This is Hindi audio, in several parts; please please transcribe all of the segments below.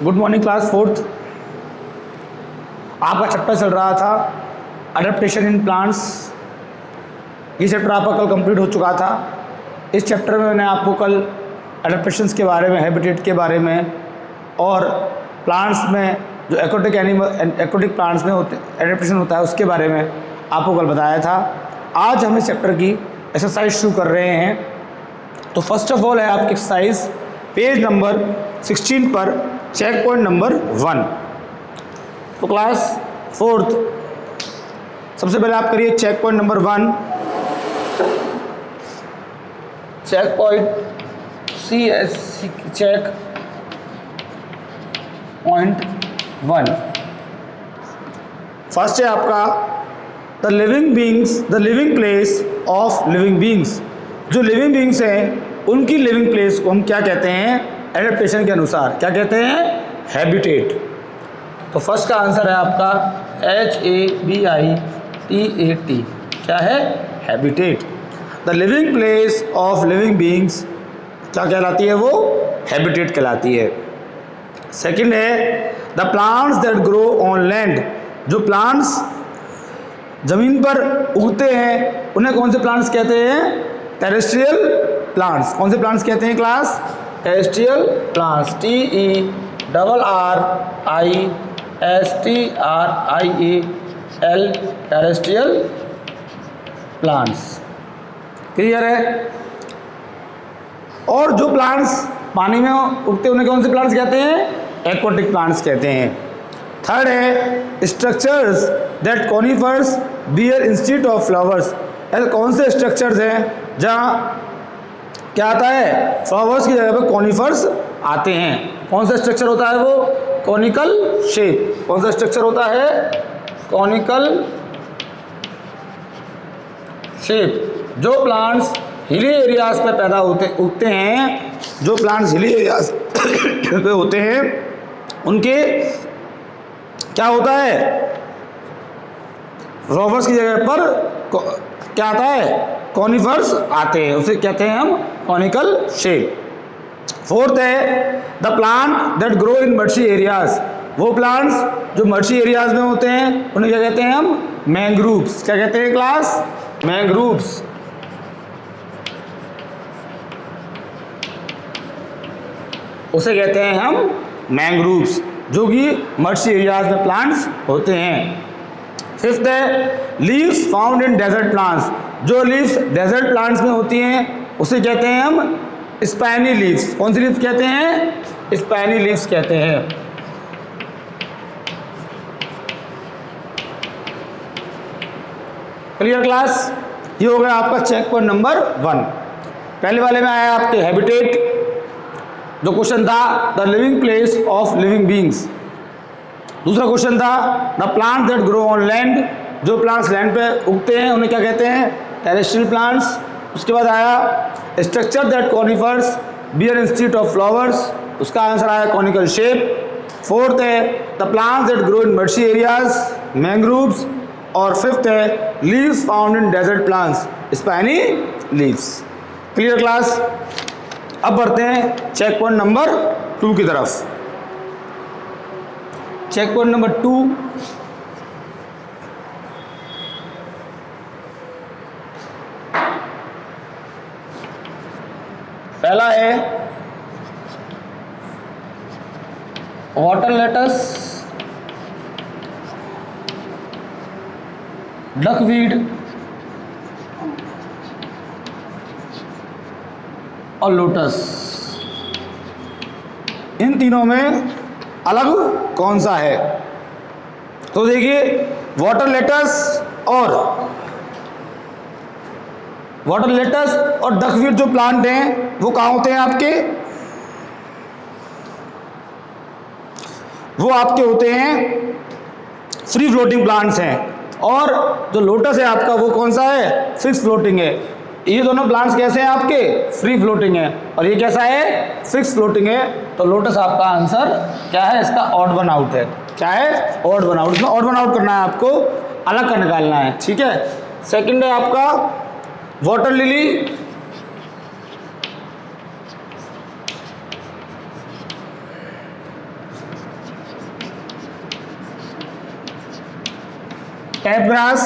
Good morning class fourth. आपका चैप्टर चल रहा था अडेप्टेशन इन प्लांट्स। ये चैप्टर आपका कल कंप्लीट हो चुका था। इस चैप्टर में मैंने आपको कल अडेप्टेशंस के बारे में, हैबिटेट के बारे में और प्लांट्स में जो एक्वाटिक प्लांट्स में एडेप्टेशन होता है उसके बारे में आपको कल बताया था। आज हम इस चैप्टर की एक्सरसाइज शुरू कर रहे हैं। तो फर्स्ट ऑफ ऑल है आपकी एक्सरसाइज पेज नंबर 16 पर चेक पॉइंट नंबर 1। तो क्लास फोर्थ सबसे पहले आप करिए check point number 1। Check point check point 1। First है आपका the living beings, the living place of living beings. जो लिविंग बींग्स हैं उनकी लिविंग प्लेस को हम क्या कहते हैं एडेप्टेशन के अनुसार, क्या कहते हैं, हैबिटेट। तो फर्स्ट का आंसर है आपका HABITAT, क्या है, habitat. The living place of living beings क्या कहलाती है, वो हैबिटेट कहलाती है। सेकंड है the plants that grow on land. जो प्लांट्स जमीन पर उगते हैं उन्हें कौन से प्लांट्स कहते हैं, टेरेस्ट्रियल प्लांट्स। कौन से प्लांट्स कहते हैं class, terrestrial plants. TERRISTRIAL, terrestrial plants. Clear है। और जो प्लांट्स पानी में उगते हैं उन्हें कौन से प्लांट्स कहते हैं, एक्वाटिक प्लांट्स कहते हैं। थर्ड है structures that conifers bear instead of flowers. ऐसे कौन से स्ट्रक्चर्स हैं जहाँ क्या आता है, फ्लावर्स की जगह पर कॉनिफर्स आते हैं। कौन सा स्ट्रक्चर होता है वो, कॉनिकल शेप। कौन सा स्ट्रक्चर होता है, कॉनिकल शेप। जो प्लांट्स हिली एरियाज पे उगते हैं, जो प्लांट्स हिली एरियाज पे होते हैं उनके क्या होता है, फ्लावर्स की जगह पर क्या आता है, कॉनिफर्स आते हैं, उसे कहते हैं हम कॉनिकल शेप। फोर्थ है the plant that grow in marshy areas. वो प्लांट्स जो मर्शी एरियाज में होते हैं उन्हें क्या कहते हैं हम, मैंग्रूव्स। क्या कहते हैं क्लास, मैंग्रूव्स। उसे कहते हैं हम मैंग्रूव्स, जो कि मर्शी एरियाज में प्लांट्स होते हैं। फिफ्थ है leaves found in desert plants. जो लीव्स डेजर्ट प्लांट्स में होती हैं उसे कहते हैं हम स्पाइनी लीव्स। कौन सी लीव्स कहते हैं, स्पाइनी लीव्स कहते हैं। Clear class. ये हो गया आपका चेक पॉइंट नंबर 1। पहले वाले में आया आपके हैबिटेट, जो क्वेश्चन था the living place of living beings. दूसरा क्वेश्चन था the plant that grow on land. जो प्लांट्स लैंड पे उगते हैं उन्हें क्या कहते हैं, टेरेस्ट्रियल प्लांट्स। उसके बाद आया structure that conifers bear instead of flowers. उसका आंसर आया कॉनिकल शेप। फोर्थ है the plants that grow in marshy areas, mangroves. और फिफ्थ है leaves found in desert plants, spiny leaves. Clear class. अब बढ़ते हैं चेक पॉइंट नंबर 2 की तरफ। चेक पॉइंट नंबर 2 पहला है वाटर लेटस, डकवीड और लोटस। इन तीनों में अलग कौन सा है। तो देखिए वाटर लेटस और डकवीड जो प्लांट हैं वो कहाँ होते हैं आपके, वो आपके होते हैं फ्री फ्लोटिंग प्लांट्स हैं। और जो लोटस है आपका वो कौन सा है, फिक्स फ्लोटिंग है। ये दोनों प्लांट्स कैसे हैं आपके, फ्री फ्लोटिंग है। और ये कैसा है, फिक्स फ्लोटिंग है। तो लोटस आपका आंसर क्या है, इसका ऑड वन आउट है। क्या है, ऑड वन आउट। इसमें ऑड वन आउट करना है आपको, अलग का निकालना है, ठीक है। सेकंड है आपका वाटर लिली, टैप ग्रास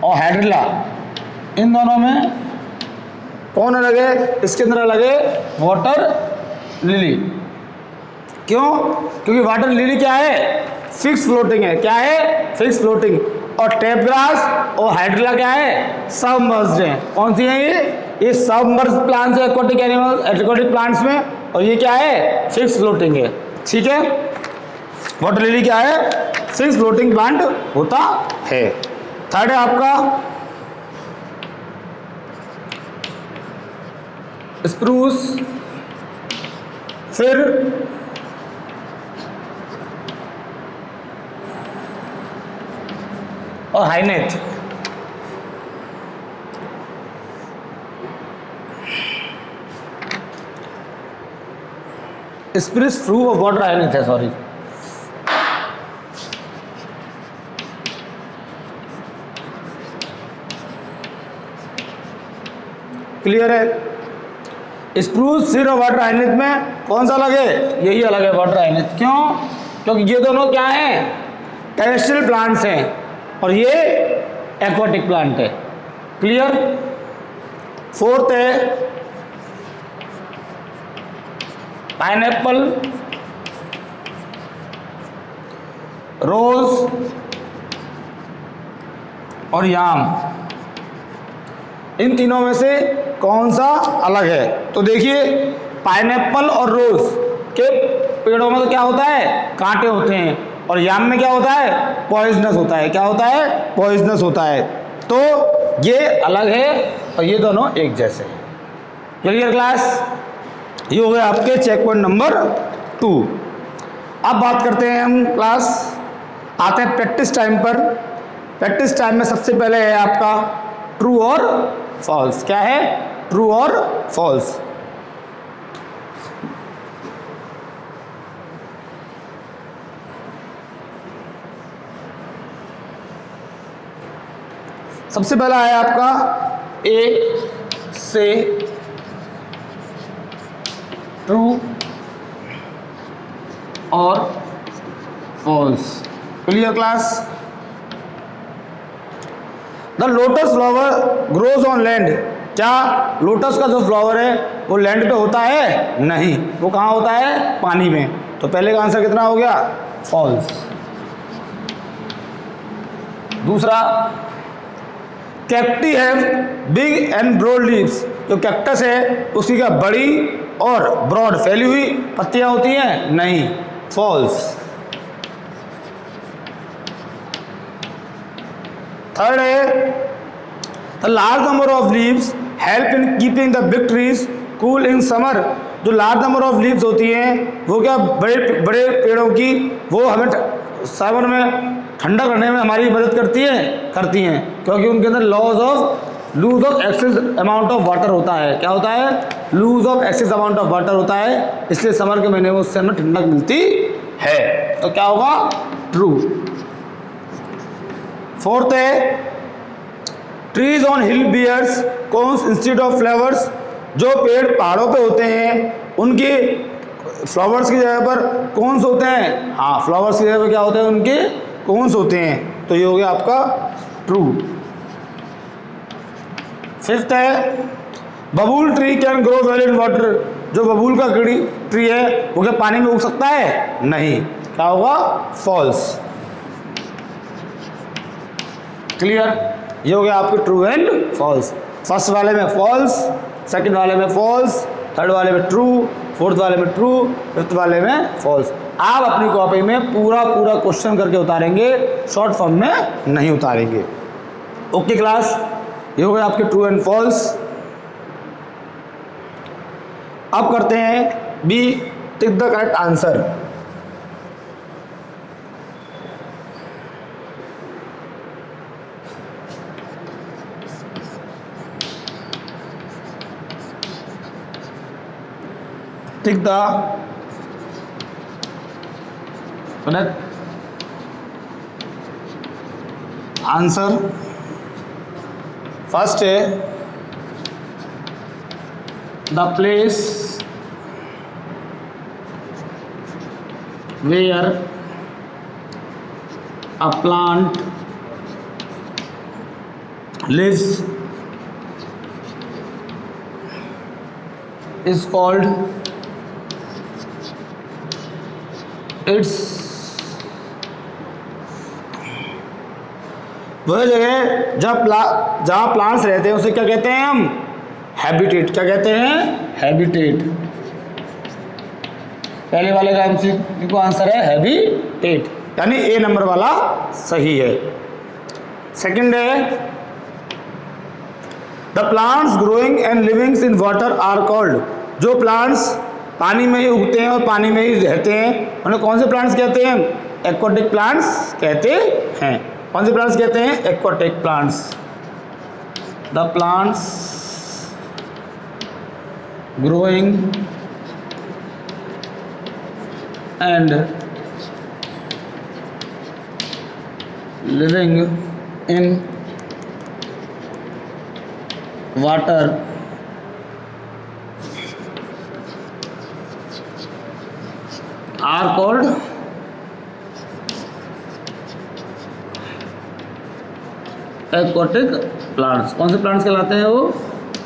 और हाइड्रिला, इन दोनों में कौन अलग है? इसके अंदर अलग है वाटर लिली। क्यों? क्योंकि वाटर लिली क्या है? फिक्स फ्लोटिंग है। क्या है? Fix floating. और टैप ग्रास और हाइड्रिला क्या है? सबमर्ज्ड है। कौन सी है ये सबमर्ज्ड प्लांट्स है एक्वाटिक एनिमल, एक्वाटिक प्लांट्स में, और ये क्या है? फिक्स फ्लोटिंग है। ठीक है, वाटर लिली क्या है? फिक्स फ्लोटिंग प्लांट होता है। थर्ड है आपका स्प्रूस, फिर और हाइनेथ। स्प्रूस फ्रू और वाटर हाइनेथ है, सॉरी। क्लियर है? स्प्रूस फिर और वाटर हाइनेथ में कौन सा अलग है? यही अलग है, वाटर हाइनेथ। क्यों? क्योंकि ये दोनों क्या हैं? टेरेस्ट्रियल प्लांट्स हैं और ये एक्वाटिक प्लांट है। क्लियर? फोर्थ है पाइनएप्पल, रोज और याम। इन तीनों में से कौन सा अलग है? तो देखिए, पाइनएप्पल और रोज के पेड़ों में तो क्या होता है? कांटे होते हैं, और याम में क्या होता है? पॉइजनस होता है। क्या होता है? पॉइजनस होता है। तो ये अलग है और ये दोनों एक जैसे हैं। Clear class? ये हो गए आपके चेक पॉइंट नंबर 2। अब बात करते हैं हम क्लास, आते हैं प्रैक्टिस टाइम पर। प्रैक्टिस टाइम में सबसे पहले है आपका ट्रू और फॉल्स। क्या है? ट्रू और फॉल्स। सबसे पहला है आपका ए से ट्रू और false. Clear class? The lotus flower grows on land. क्या लोटस का जो फ्लावर है वो लैंड पे होता है? नहीं, वो कहाँ होता है? पानी में। तो पहले का आंसर कितना हो गया? फॉल्स। दूसरा, cacti have big and broad leaves. जो कैक्टस है उसकी क्या बड़ी और ब्रॉड फैली हुई पत्तियां होती हैं? नहीं, फॉल्स। थर्ड है the large number of leaves help in keeping the big trees cool in summer. जो लार्ज नंबर ऑफ लीव्स होती हैं वो क्या बड़े बड़े पेड़ों की, वो हमें समर में ठंडा करने में हमारी मदद करती हैं, क्योंकि उनके अंदर loss of excess amount of water होता है। क्या होता है? Loss of excess amount of water होता है, इसलिए समर के महीने में उससे हमें ठंडक मिलती है। तो क्या होगा? ट्रू। फोर्थ है trees on hill bears cones instead of flowers. जो पेड़ पहाड़ों पे होते हैं उनके फ्लावर्स की जगह पर कोन्स होते हैं। हाँ, फ्लावर्स की जगह पर क्या होते हैं? उनके कोन्स होते हैं। तो ये हो गया आपका ट्रू। फिफ्थ है बबूल tree can grow well in water. जो बबूल का ट्री है वो क्या पानी में उग सकता है? नहीं। क्या होगा? फॉल्स। क्लियर? ये हो गया आपके ट्रू एंड फॉल्स। फर्स्ट वाले में फॉल्स, सेकंड वाले में फॉल्स, थर्ड वाले में ट्रू, फोर्थ वाले में ट्रू, फिफ्थ वाले में फॉल्स। आप अपनी कॉपी में पूरा क्वेश्चन करके उतारेंगे, शॉर्ट फॉर्म में नहीं उतारेंगे। Okay class? ये हो गया आपके ट्रू एंड फॉल्स। अब करते हैं B, tick the correct answer. Tick the correct answer. First है the place where a plant lives is called its वह जगह जहाँ प्लांट्स रहते हैं उसे क्या कहते हैं हम? हैबिटेट। क्या कहते हैं? हैबिटेट। पहले वाले का एमसीक्यू का आंसर है हैबिटेट, यानी ए नंबर वाला सही है। सेकंड है the plants growing and living in water are called. जो प्लांट्स पानी में ही उगते हैं और पानी में ही रहते हैं उन्हें कौन से प्लांट्स कहते हैं? एक्वाटिक प्लांट्स कहते हैं। कौन से प्लांट्स कहते हैं? Aquatic plants. The plants growing and living in water are called aquatic plants. कौन से प्लांट्स कहलाते हैं? वो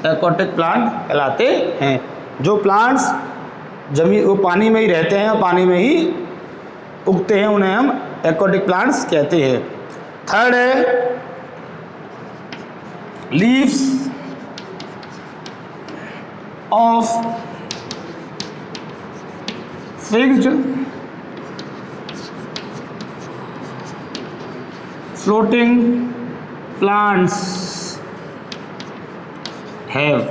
एक्वाटिक प्लांट कहलाते हैं। जो प्लांट्स जमीन वो पानी में ही रहते हैं और पानी में ही उगते हैं उन्हें हम एक्वाटिक प्लांट्स कहते हैं। थर्ड है leaves of fixed floating plants have.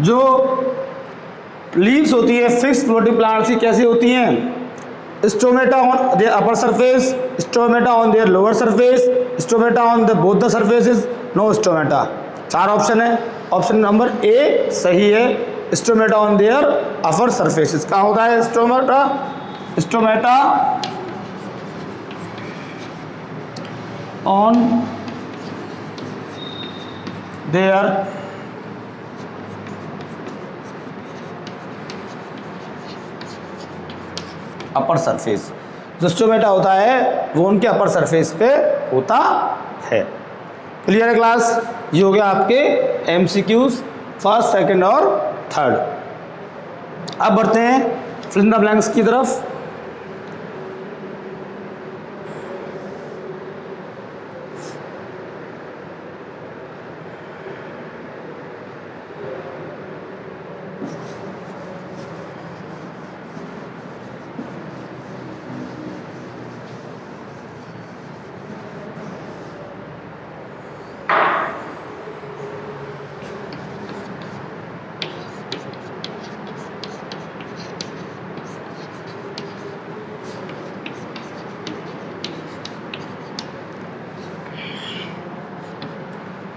जो लीव्स होती है फिक्स फ्लोटिंग प्लांट्स की कैसी होती हैं? Stomata on their upper surface, stomata on their lower surface, stomata on the both the surfaces, no stomata. 4 option है। ऑप्शन नंबर ए सही है। Stomata on their upper surfaces कहाँ होता है? Stomata on their upper surface. जो स्टोमेटा होता है वो उनके अपर सरफेस पे होता है। क्लियर है क्लास? ये हो गया आपके एमसीक्यूज फर्स्ट, सेकंड और थर्ड। अब बढ़ते हैं फिल इन द ब्लैंक्स की तरफ।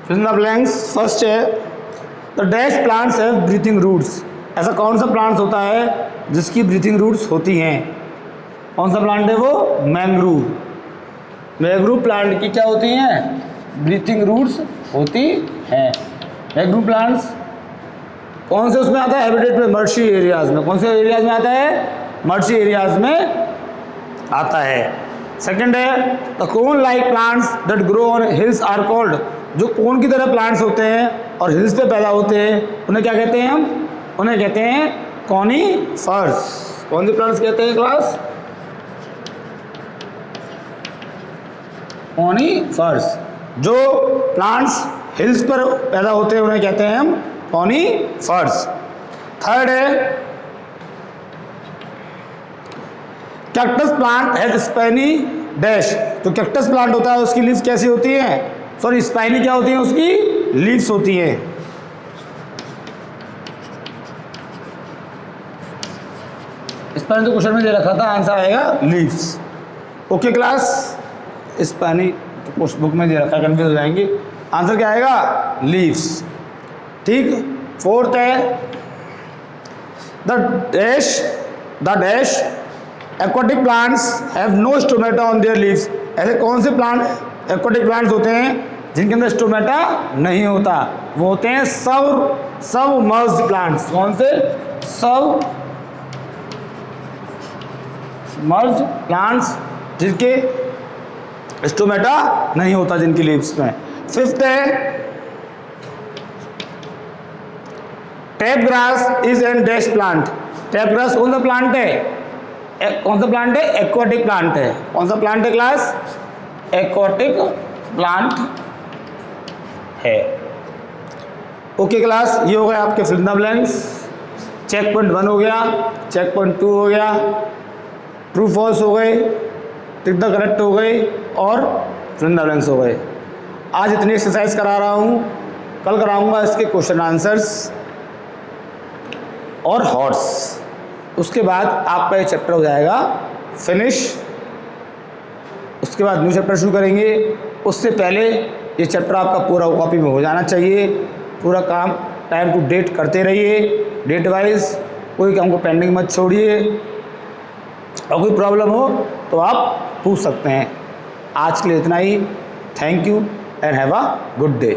Fill in the blanks first है the dash plants have breathing roots. ऐसा कौन सा प्लांट्स होता है जिसकी ब्रीथिंग रूट्स होती हैं? कौन सा प्लांट है वो? मैंग्रोव। मैंग्रोव प्लांट की क्या होती हैं? ब्रीथिंग रूट्स होती हैं। मैंग्रोव प्लांट्स कौन से उसमें आता है? हैबिटेट में, मर्शी एरियाज में। कौन से एरियाज में आता है? मर्शी एरियाज में आता है। सेकंड है the cone like plants that grow on hills are called. जो कोन की तरह प्लांट्स होते हैं और हिल्स पे पैदा होते हैं उन्हें क्या कहते हैं हम? उन्हें कहते हैं कॉनीफर्स। कौन से प्लांट्स कहते हैं क्लास? कॉनीफर्स। जो प्लांट्स हिल्स पर पैदा होते हैं उन्हें कहते हैं हम कॉनीफर्स। थर्ड है cactus plant has spiny dash. जो कैक्टस प्लांट होता है उसकी लीव्स कैसी होती हैं? सॉरी, स्पाइनी क्या होती है? उसकी लीव्स होती हैं। स्पाइनी तो क्वेश्चन में दे रखा था, आंसर आएगा लीव्स। Okay class? स्पाइनी तो बुक में दे रखा है, कंफ्यूज हो जाएंगे। आंसर क्या आएगा? लीव्स। ठीक। फोर्थ है the dash aquatic plants have no stomata on their leaves. ऐसे कौन से प्लांट एक्वाटिक प्लांट्स होते हैं जिनके अंदर स्टोमेटा नहीं होता? वो होते हैं सबमर्ज्ड प्लांट्स। कौन से? सबमर्ज्ड प्लांट्स जिनके स्टोमेटा नहीं होता, जिनकी लीव्स में। फिफ्थ है tap grass is an dash plant. Tap grass कौन सा प्लांट है? कौन सा प्लांट है? एक्वाटिक प्लांट है। कौन सा प्लांट है क्लास? एक्वाटिक प्लांट है। ओके क्लास, ये हो गए आपके fill in the blanks. Check point 1 हो गया, चेक पॉइंट 2 हो गया, ट्रू फॉल्स हो गए, टिक द करेक्ट हो गए और फिल इन द ब्लैंक्स हो गए। आज इतनी एक्सरसाइज करा रहा हूँ, कल कराऊंगा इसके क्वेश्चन आंसर्स और हॉर्स। उसके बाद आपका ये चैप्टर हो जाएगा फिनिश। उसके बाद न्यू चैप्टर शुरू करेंगे। उससे पहले ये चैप्टर आपका पूरा कॉपी में हो जाना चाहिए। पूरा काम टाइम टू डेट करते रहिए, डेट वाइज, कोई काम को पेंडिंग मत छोड़िए। और कोई प्रॉब्लम हो तो आप पूछ सकते हैं। आज के लिए इतना ही। Thank you and have a good day.